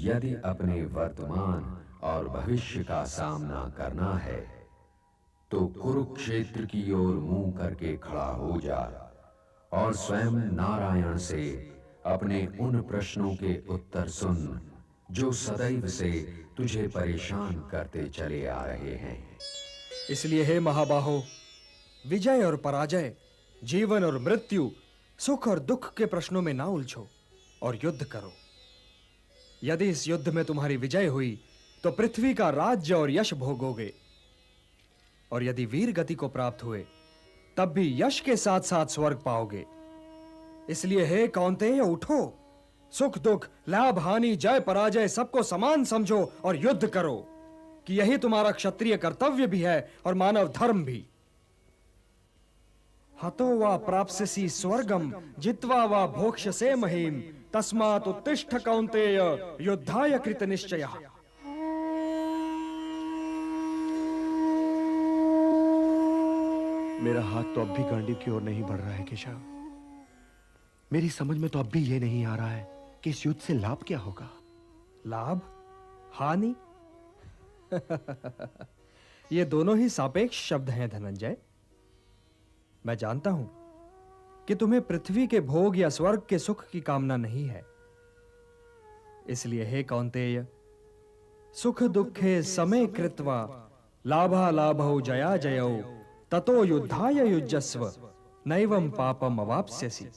यदि अपने वर्तमान और भविष्य का सामना करना है तो कुरुक्षेत्र की ओर मुंह करके खड़ा हो जा और स्वयं नारायण से अपने उन प्रश्नों के उत्तर सुन जो सदैव से तुझे परेशान करते चले आ रहे हैं। इसलिए हे महाबाहो, विजय और पराजय, जीवन और मृत्यु, सुख और दुख के प्रश्नों में ना उलझो और युद्ध करो। यदि इस युद्ध में तुम्हारी विजय हुई तो पृथ्वी का राज्य और यश भोगोगे, और यदि वीर गति को प्राप्त हुए तब भी यश के साथ साथ स्वर्ग पाओगे। इसलिए हे कौन्तेय, उठो, सुख दुख, लाभ हानि, जय पराजय सबको समान समझो और युद्ध करो, कि यही तुम्हारा क्षत्रिय कर्तव्य भी है और मानव धर्म भी। हतो वा प्राप्स्यसि स्वर्गम जित्वा वा भोक्ष्यसे महीम, तस्मात् उत्तिष्ठ कौन्तेय, युद्धाय कृत निश्चयः। मेरा हाथ तो अब भी गांडीव की ओर नहीं बढ़ रहा है केशव। मेरी समझ में तो अब भी यह नहीं आ रहा है कि इस युद्ध से लाभ क्या होगा। लाभ, हानि ये दोनों ही सापेक्ष शब्द हैं धनंजय। मैं जानता हूं कि तुम्हें पृथ्वी के भोग या स्वर्ग के सुख की कामना नहीं है। इसलिए हे कौन्तेय, सुख दुखे समे कृत्वा लाभा लाभौ जया जयौ ततो युद्धाय युज्यस्व नैवं पापम अवाप्स्यसि।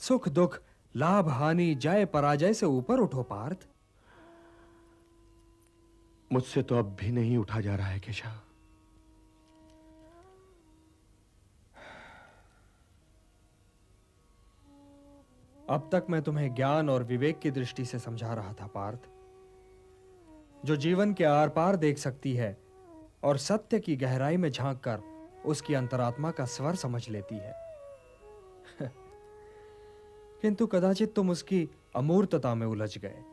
सुख दुख, लाभ हानि, जय पराजय से ऊपर उठो पार्थ। मुझसे तो अब भी नहीं उठा जा रहा है केशव। अब तक मैं तुम्हें ज्ञान और विवेक की दृष्टि से समझा रहा था पार्थ, जो जीवन के आर पार देख सकती है और सत्य की गहराई में झांककर उसकी अंतरात्मा का स्वर समझ लेती है। किंतु कदाचित तुम उसकी अमूर्तता में उलझ गए।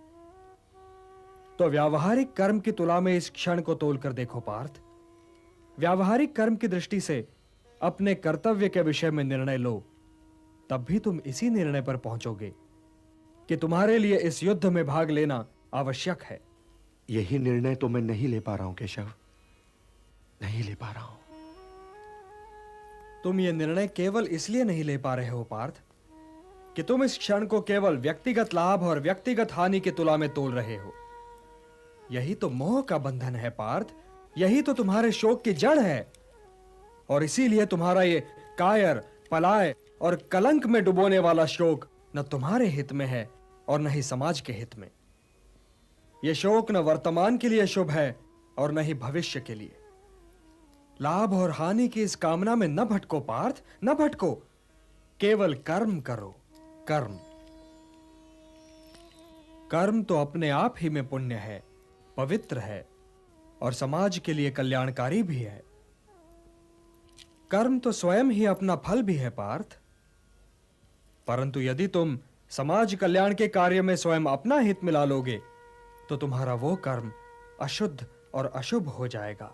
तो व्यावहारिक कर्म की तुला में इस क्षण को तोलकर देखो पार्थ। व्यावहारिक कर्म की दृष्टि से अपने कर्तव्य के विषय में निर्णय लो, तब भी तुम इसी निर्णय पर पहुंचोगे कि तुम्हारे लिए इस युद्ध में भाग लेना आवश्यक है। यही निर्णय तो मैं नहीं ले पा रहा हूं केशव, नहीं ले पा रहा हूं। तुम ये निर्णय केवल इसलिए नहीं ले पा रहे हो पार्थ कि तुम इस क्षण को केवल व्यक्तिगत लाभ और व्यक्तिगत हानि के तुला में तोल रहे हो। यही तो मोह का बंधन है पार्थ, यही तो तुम्हारे शोक की जड़ है। और इसीलिए तुम्हारा ये कायर, पलाय और कलंक में डुबोने वाला शोक न तुम्हारे हित में है और न ही समाज के हित में। यह शोक न वर्तमान के लिए शुभ है और न ही भविष्य के लिए। लाभ और हानि की इस कामना में न भटको पार्थ, न भटको। केवल कर्म करो, कर्म। कर्म तो अपने आप ही में पुण्य है, पवित्र है और समाज के लिए कल्याणकारी भी है। कर्म तो स्वयं ही अपना फल भी है पार्थ। परंतु यदि तुम समाज कल्याण के कार्य में स्वयं अपना हित मिला लोगे तो तुम्हारा वो कर्म अशुद्ध और अशुभ हो जाएगा।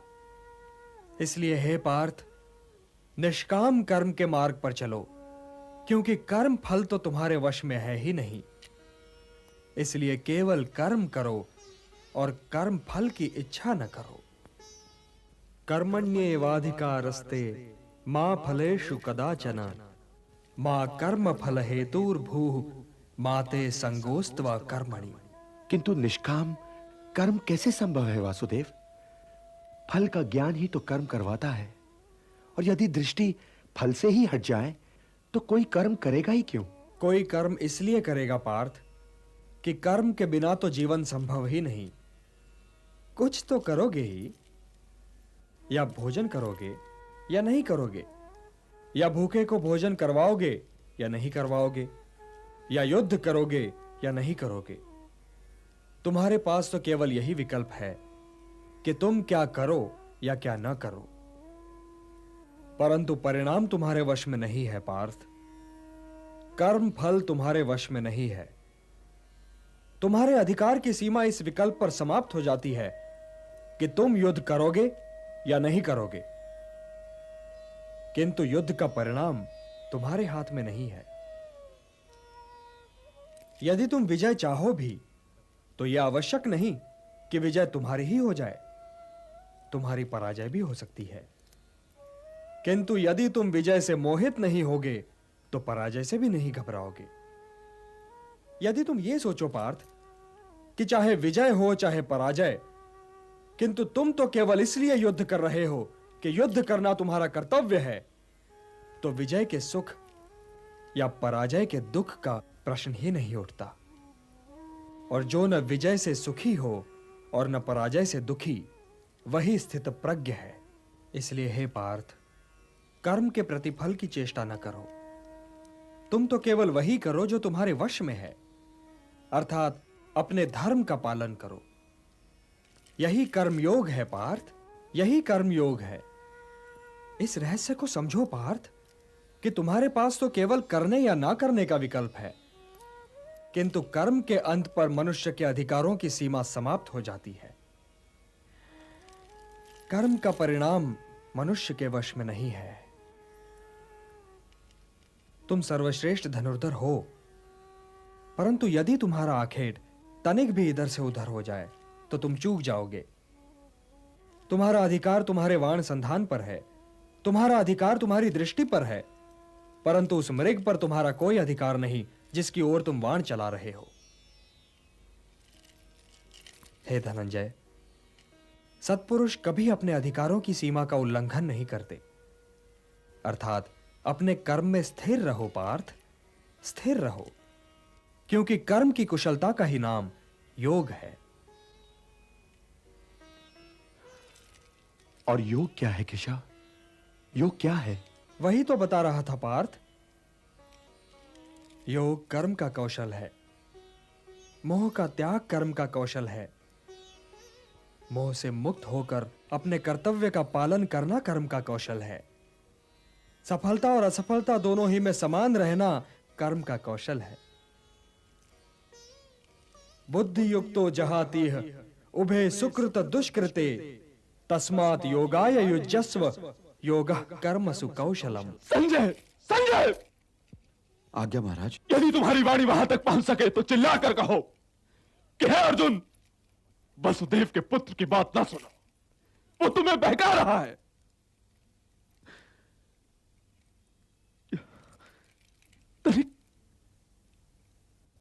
इसलिए हे पार्थ, निष्काम कर्म के मार्ग पर चलो, क्योंकि कर्म फल तो तुम्हारे वश में है ही नहीं। इसलिए केवल कर्म करो और कर्म फल की इच्छा न करो। कर्मण्येवाधिकारस्ते मा फलेषु कदाचन मा कर्म फल हेतुर्भूः माते संगोस्त्वा कर्मणि। किंतु निष्काम कर्म कैसे संभव है वासुदेव? फल का ज्ञान ही तो कर्म करवाता है, और यदि दृष्टि फल से ही हट जाए तो कोई कर्म करेगा ही क्यों? कोई कर्म इसलिए करेगा पार्थ कि कर्म के बिना तो जीवन संभव ही नहीं। कुछ तो करोगे ही, या भोजन करोगे या नहीं करोगे, या भूखे को भोजन करवाओगे या नहीं करवाओगे, या युद्ध करोगे या नहीं करोगे। तुम्हारे पास तो केवल यही विकल्प है कि तुम क्या करो या क्या न करो। परंतु परिणाम तुम्हारे वश में नहीं है पार्थ। कर्म फल तुम्हारे वश में नहीं है। तुम्हारे अधिकार की सीमा इस विकल्प पर समाप्त हो जाती है कि तुम युद्ध करोगे या नहीं करोगे। किंतु युद्ध का परिणाम तुम्हारे हाथ में नहीं है। यदि तुम विजय चाहो भी तो यह आवश्यक नहीं कि विजय तुम्हारी ही हो जाए, तुम्हारी पराजय भी हो सकती है। किंतु यदि तुम विजय से मोहित नहीं होगे तो पराजय से भी नहीं घबराओगे। यदि तुम ये सोचो पार्थ कि चाहे विजय हो चाहे पराजय, किंतु तुम तो केवल इसलिए युद्ध कर रहे हो कि युद्ध करना तुम्हारा कर्तव्य है, तो विजय के सुख या पराजय के दुख का प्रश्न ही नहीं उठता। और जो न विजय से सुखी हो और न पराजय से दुखी, वही स्थित प्रज्ञ है। इसलिए हे पार्थ, कर्म के प्रतिफल की चेष्टा न करो। तुम तो केवल वही करो जो तुम्हारे वश में है, अर्थात अपने धर्म का पालन करो। यही कर्मयोग है पार्थ, यही कर्मयोग है। इस रहस्य को समझो पार्थ कि तुम्हारे पास तो केवल करने या ना करने का विकल्प है, किंतु कर्म के अंत पर मनुष्य के अधिकारों की सीमा समाप्त हो जाती है। कर्म का परिणाम मनुष्य के वश में नहीं है। तुम सर्वश्रेष्ठ धनुर्धर हो, परंतु यदि तुम्हारा आखेट तनिक भी इधर से उधर हो जाए तो तुम चूक जाओगे। तुम्हारा अधिकार तुम्हारे वाण संधान पर है, तुम्हारा अधिकार तुम्हारी दृष्टि पर है, परंतु उस मृग पर तुम्हारा कोई अधिकार नहीं जिसकी ओर तुम वाण चला रहे हो। हे धनंजय, सत्पुरुष कभी अपने अधिकारों की सीमा का उल्लंघन नहीं करते। अर्थात अपने कर्म में स्थिर रहो पार्थ, स्थिर रहो, क्योंकि कर्म की कुशलता का ही नाम योग है। और योग क्या है केशव? योग क्या है? वही तो बता रहा था पार्थ। योग कर्म का कौशल है, मोह का त्याग कर्म का कौशल है, मोह से मुक्त होकर अपने कर्तव्य का पालन करना कर्म का कौशल है, सफलता और असफलता दोनों ही में समान रहना कर्म का कौशल है। बुद्धि युक्तो जहातीह उभे सुकृत दुष्कृते तस्मात् योगाय युज्यस्व योगः कर्मसु कौशलम। संजय, संजय! आज्ञा महाराज। यदि तुम्हारी वाणी वहां तक पहुंच सके तो चिल्लाकर कहो कि हे अर्जुन, वसुदेव के पुत्र की बात ना सुनो, वो तुम्हें बहका रहा है।